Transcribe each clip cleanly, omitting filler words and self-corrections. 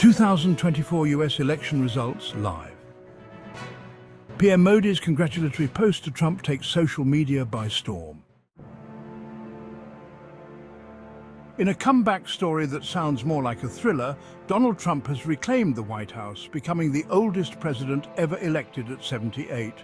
2024 US election results live. PM Modi's congratulatory post to Trump takes social media by storm. In a comeback story that sounds more like a thriller, Donald Trump has reclaimed the White House, becoming the oldest president ever elected at 78.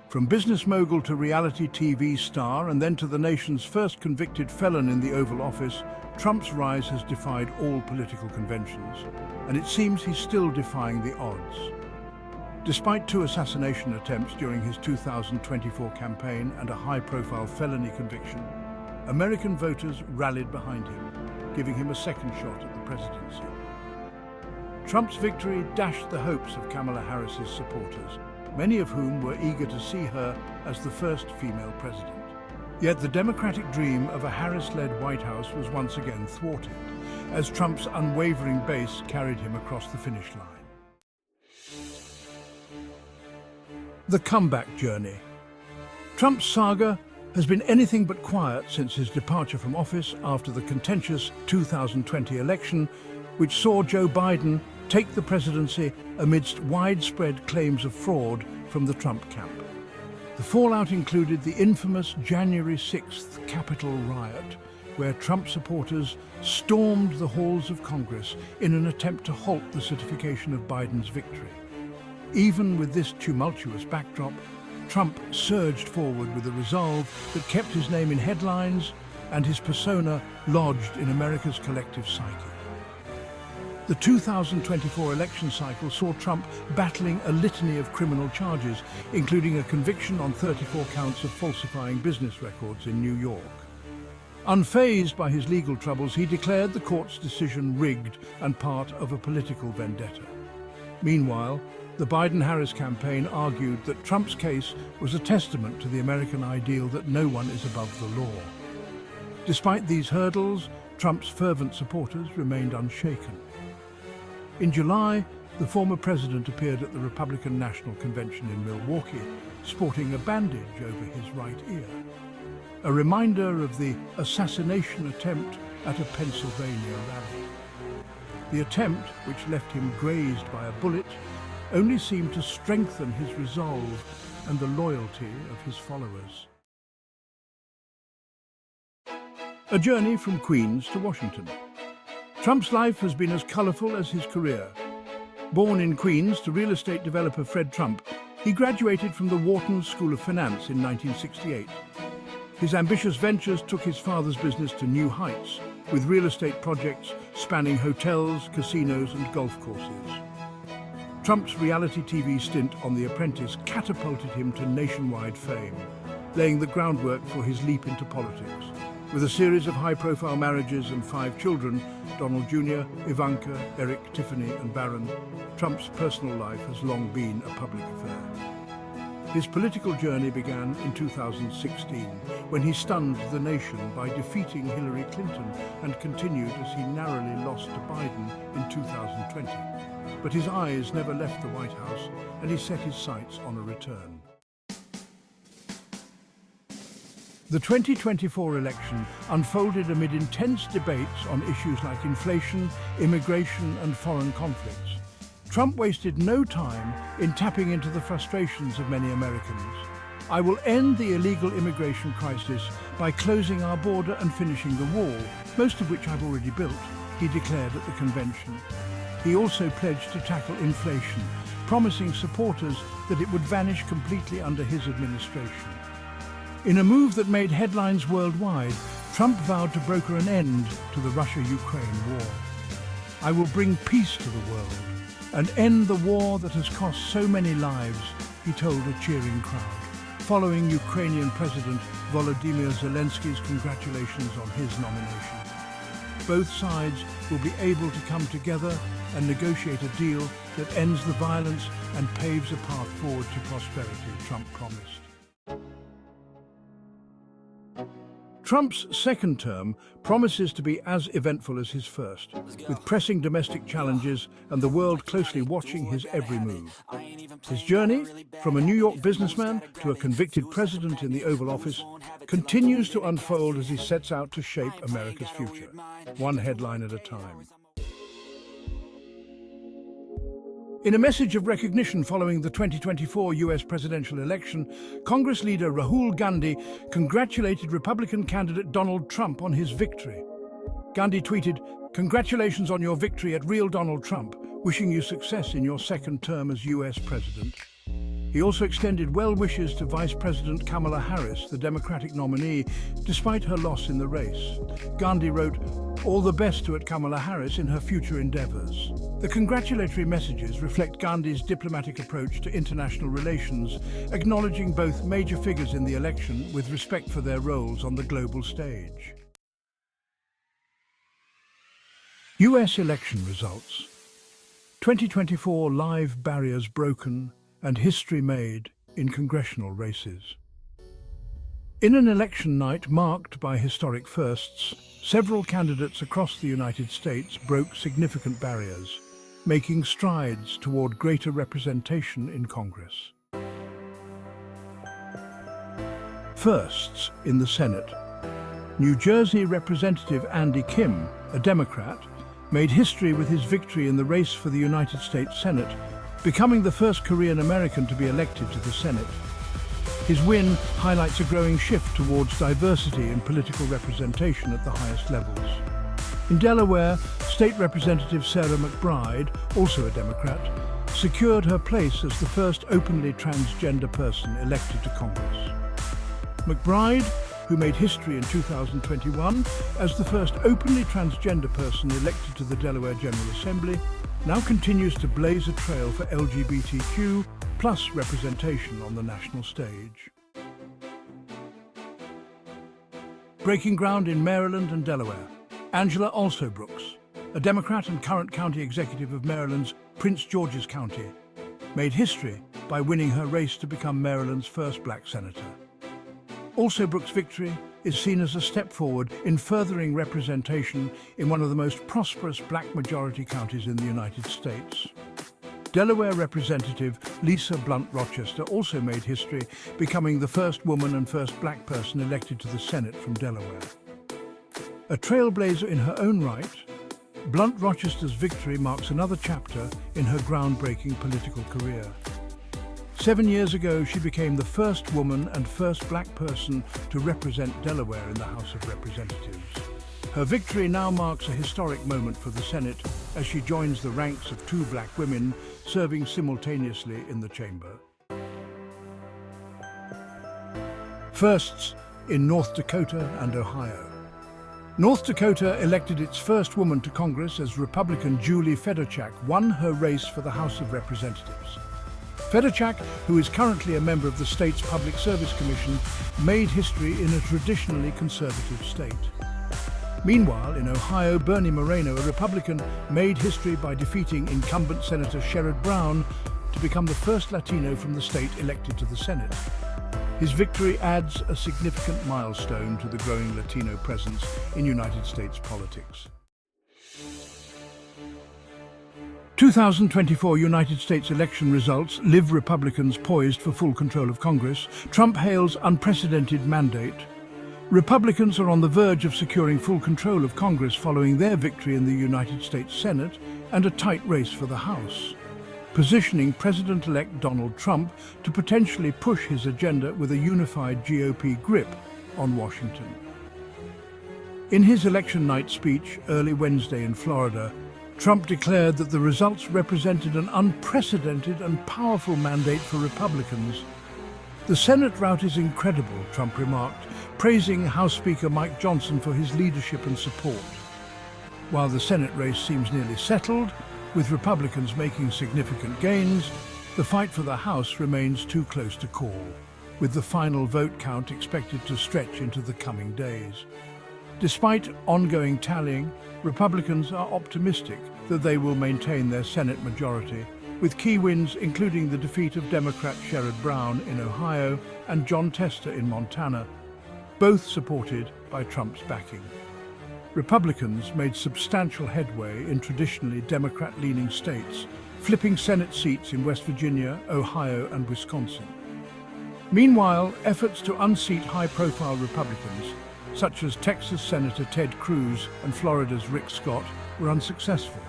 From business mogul to reality TV star and then to the nation's first convicted felon in the Oval Office, Trump's rise has defied all political conventions, and it seems he's still defying the odds. Despite 2 assassination attempts during his 2024 campaign and a high-profile felony conviction, American voters rallied behind him, giving him a second shot at the presidency. Trump's victory dashed the hopes of Kamala Harris's supporters, many of whom were eager to see her as the first female president. Yet the Democratic dream of a Harris-led White House was once again thwarted, as Trump's unwavering base carried him across the finish line. The comeback journey. Trump's saga has been anything but quiet since his departure from office after the contentious 2020 election, which saw Joe Biden take the presidency amidst widespread claims of fraud from the Trump camp. The fallout included the infamous January 6th Capitol riot, where Trump supporters stormed the halls of Congress in an attempt to halt the certification of Biden's victory. Even with this tumultuous backdrop, Trump surged forward with a resolve that kept his name in headlines and his persona lodged in America's collective psyche. The 2024 election cycle saw Trump battling a litany of criminal charges, including a conviction on 34 counts of falsifying business records in New York. Unfazed by his legal troubles, he declared the court's decision rigged and part of a political vendetta. Meanwhile, the Biden-Harris campaign argued that Trump's case was a testament to the American ideal that no one is above the law. Despite these hurdles, Trump's fervent supporters remained unshaken. In July, the former president appeared at the Republican National Convention in Milwaukee, sporting a bandage over his right ear, a reminder of the assassination attempt at a Pennsylvania rally. The attempt, which left him grazed by a bullet, only seemed to strengthen his resolve and the loyalty of his followers. A journey from Queens to Washington. Trump's life has been as colorful as his career. Born in Queens to real estate developer Fred Trump, he graduated from the Wharton School of Finance in 1968. His ambitious ventures took his father's business to new heights, with real estate projects spanning hotels, casinos, and golf courses. Trump's reality TV stint on The Apprentice catapulted him to nationwide fame, laying the groundwork for his leap into politics. With a series of high-profile marriages and 5 children, Donald Jr., Ivanka, Eric, Tiffany, and Barron, Trump's personal life has long been a public affair. His political journey began in 2016, when he stunned the nation by defeating Hillary Clinton and continued as he narrowly lost to Biden in 2020. But his eyes never left the White House, and he set his sights on a return. The 2024 election unfolded amid intense debates on issues like inflation, immigration, and foreign conflicts. Trump wasted no time in tapping into the frustrations of many Americans. "I will end the illegal immigration crisis by closing our border and finishing the wall, most of which I've already built," he declared at the convention. He also pledged to tackle inflation, promising supporters that it would vanish completely under his administration. In a move that made headlines worldwide, Trump vowed to broker an end to the Russia-Ukraine war. "I will bring peace to the world and end the war that has cost so many lives," he told a cheering crowd, following Ukrainian President Volodymyr Zelensky's congratulations on his nomination. Both sides will be able to come together and negotiate a deal that ends the violence and paves a path forward to prosperity, Trump promised. Trump's second term promises to be as eventful as his first, with pressing domestic challenges and the world closely watching his every move. His journey, from a New York businessman to a convicted president in the Oval Office, continues to unfold as he sets out to shape America's future, one headline at a time. In a message of recognition following the 2024 US presidential election, Congress leader Rahul Gandhi congratulated Republican candidate Donald Trump on his victory. Gandhi tweeted, "Congratulations on your victory at Real Donald Trump, wishing you success in your second term as US President." He also extended well wishes to Vice President Kamala Harris, the Democratic nominee, despite her loss in the race. Gandhi wrote, "All the best to Kamala Harris in her future endeavors." The congratulatory messages reflect Gandhi's diplomatic approach to international relations, acknowledging both major figures in the election with respect for their roles on the global stage. US election results. 2024 live barriers broken and history made in congressional races. In an election night marked by historic firsts, several candidates across the United States broke significant barriers, making strides toward greater representation in Congress. Firsts in the Senate. New Jersey Representative Andy Kim, a Democrat, made history with his victory in the race for the United States Senate, becoming the first Korean American to be elected to the Senate. His win highlights a growing shift towards diversity in political representation at the highest levels. In Delaware, State Representative Sarah McBride, also a Democrat, secured her place as the first openly transgender person elected to Congress. McBride, who made history in 2021 as the first openly transgender person elected to the Delaware General Assembly, now continues to blaze a trail for LGBTQ+ representation on the national stage. Breaking ground in Maryland and Delaware. Angela Alsobrooks, a Democrat and current county executive of Maryland's Prince George's County, made history by winning her race to become Maryland's first black senator. Alsobrooks' victory is seen as a step forward in furthering representation in one of the most prosperous black majority counties in the United States. Delaware Representative Lisa Blunt Rochester also made history, becoming the first woman and first black person elected to the Senate from Delaware. A trailblazer in her own right, Blunt Rochester's victory marks another chapter in her groundbreaking political career. 7 years ago, she became the first woman and first black person to represent Delaware in the House of Representatives. Her victory now marks a historic moment for the Senate as she joins the ranks of 2 black women serving simultaneously in the chamber. Firsts in North Dakota and Ohio. North Dakota elected its first woman to Congress as Republican Julie Fedorchak won her race for the House of Representatives. Fedorchak, who is currently a member of the state's Public Service Commission, made history in a traditionally conservative state. Meanwhile, in Ohio, Bernie Moreno, a Republican, made history by defeating incumbent Senator Sherrod Brown to become the first Latino from the state elected to the Senate. His victory adds a significant milestone to the growing Latino presence in United States politics. 2024 United States election results leave Republicans poised for full control of Congress. Trump hails unprecedented mandate. Republicans are on the verge of securing full control of Congress following their victory in the United States Senate and a tight race for the House, positioning President-elect Donald Trump to potentially push his agenda with a unified GOP grip on Washington. In his election night speech early Wednesday in Florida, Trump declared that the results represented an unprecedented and powerful mandate for Republicans. "The Senate rout is incredible," Trump remarked, praising House Speaker Mike Johnson for his leadership and support. While the Senate race seems nearly settled, with Republicans making significant gains, the fight for the House remains too close to call, with the final vote count expected to stretch into the coming days. Despite ongoing tallying, Republicans are optimistic that they will maintain their Senate majority, with key wins including the defeat of Democrat Sherrod Brown in Ohio and John Tester in Montana, both supported by Trump's backing. Republicans made substantial headway in traditionally Democrat-leaning states, flipping Senate seats in West Virginia, Ohio, and Wisconsin. Meanwhile, efforts to unseat high-profile Republicans, such as Texas Senator Ted Cruz and Florida's Rick Scott, were unsuccessful.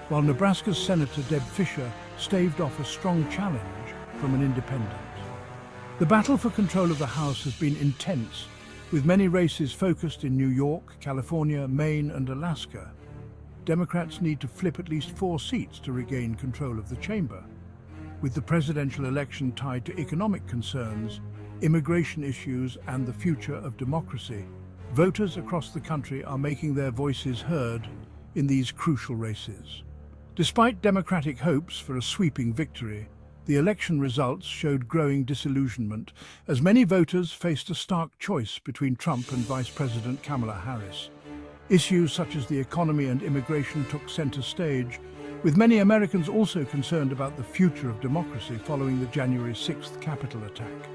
while Nebraska's Senator Deb Fischer staved off a strong challenge from an independent. The battle for control of the House has been intense, with many races focused in New York, California, Maine, and Alaska. Democrats need to flip at least 4 seats to regain control of the chamber. With the presidential election tied to economic concerns, immigration issues, and the future of democracy, voters across the country are making their voices heard in these crucial races. Despite Democratic hopes for a sweeping victory, the election results showed growing disillusionment as many voters faced a stark choice between Trump and Vice President Kamala Harris. Issues such as the economy and immigration took center stage, with many Americans also concerned about the future of democracy following the January 6th Capitol attack.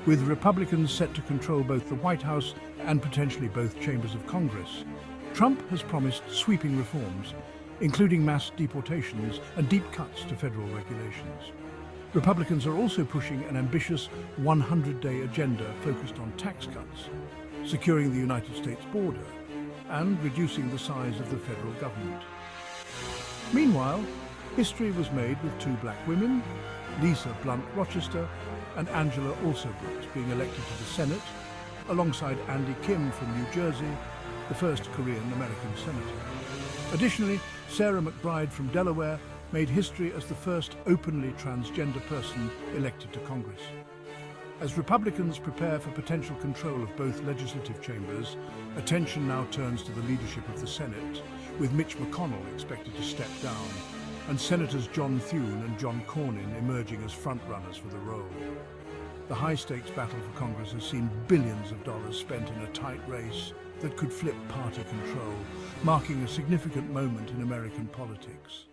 With Republicans set to control both the White House and potentially both chambers of Congress, Trump has promised sweeping reforms, including mass deportations and deep cuts to federal regulations. Republicans are also pushing an ambitious 100-day agenda focused on tax cuts, securing the United States border, and reducing the size of the federal government. Meanwhile, history was made with 2 black women, Lisa Blunt Rochester and Angela Brooks, being elected to the Senate, alongside Andy Kim from New Jersey, the first Korean-American senator. Additionally, Sarah McBride from Delaware made history as the first openly transgender person elected to Congress. As Republicans prepare for potential control of both legislative chambers, attention now turns to the leadership of the Senate, with Mitch McConnell expected to step down, and Senators John Thune and John Cornyn emerging as frontrunners for the role. The high-stakes battle for Congress has seen billions of dollars spent in a tight race that could flip party control, marking a significant moment in American politics.